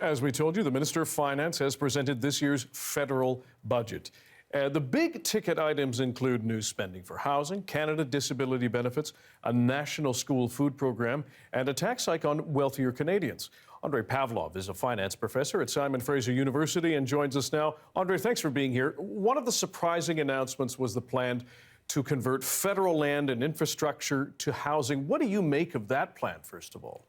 As we told you, the Minister of Finance has presented this year's federal budget. The big ticket items include new spending for housing, Canada disability benefits, a national school food program, and a tax hike on wealthier Canadians. Andrey Pavlov is a finance professor at Fraser University and joins us now. Andrey, thanks for being here. One of the surprising announcements was the plan to convert federal land and infrastructure to housing. What do you make of that plan, first of all?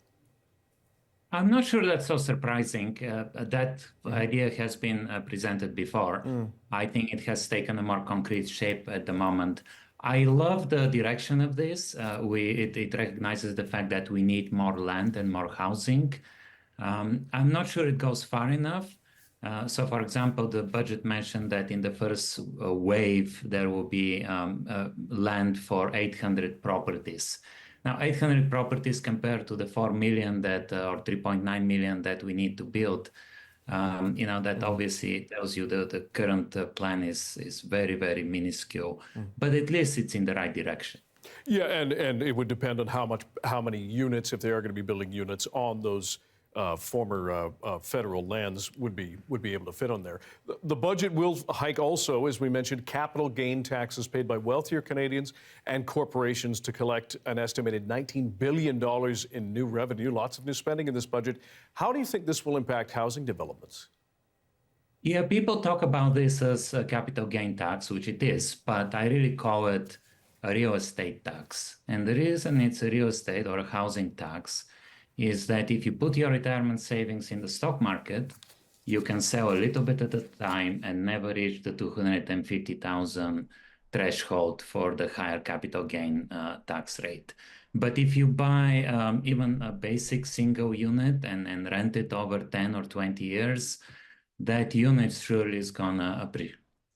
I'm not sure that's so surprising. That idea has been presented before. I think it has taken a more concrete shape at the moment. I love the direction of this. It recognizes the fact that we need more land and more housing. I'm not sure it goes far enough. So, for example, the budget mentioned that in the first wave, there will be land for 800 properties. Now, 800 properties compared to the 4 million that, or 3.9 million that we need to build, that obviously tells you that the current plan is very, very minuscule. But at least it's in the right direction. Yeah, and it would depend on how many units, if they are going to be building units on those former federal lands would be able to fit on there. The budget will hike also, as we mentioned, capital gain taxes paid by wealthier Canadians and corporations to collect an estimated $19 billion in new revenue. Lots of new spending in this budget. How do you think this will impact housing developments? Yeah, people talk about this as a capital gain tax, which it is, but I really call it a real estate tax. And the reason it's a real estate or a housing tax is that if you put your retirement savings in the stock market, you can sell a little bit at a time and never reach the 250,000 threshold for the higher capital gain tax rate. But if you buy even a basic single unit and rent it over 10 or 20 years, that unit surely is gonna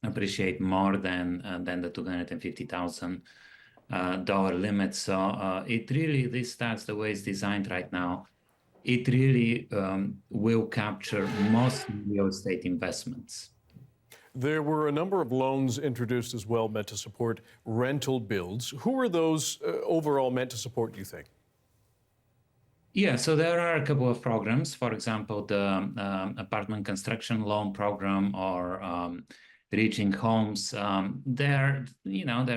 appreciate more than the $250,000 dollar limit. So this tax, the way it's designed right now, it really will capture most real estate investments. There were a number of loans introduced as well meant to support rental builds. Who are those overall meant to support, you think? Yeah, so there are a couple of programs. For example, the apartment construction loan program or reaching homes. They're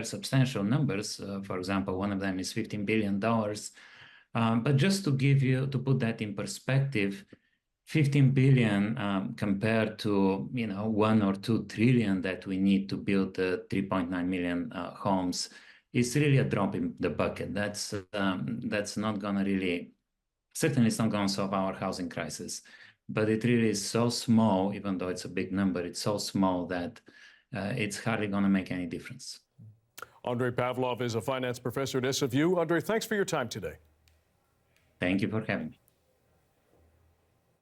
substantial numbers. For example, one of them is $15 billion. But just to put that in perspective, 15 billion compared to 1 or 2 trillion that we need to build 3.9 million homes is really a drop in the bucket. That's not going to really, certainly it's not going to solve our housing crisis. But it really is so small, even though it's a big number, it's so small that it's hardly going to make any difference. Andrey Pavlov is a finance professor at SFU. Andrey, thanks for your time today. Thank you for having me.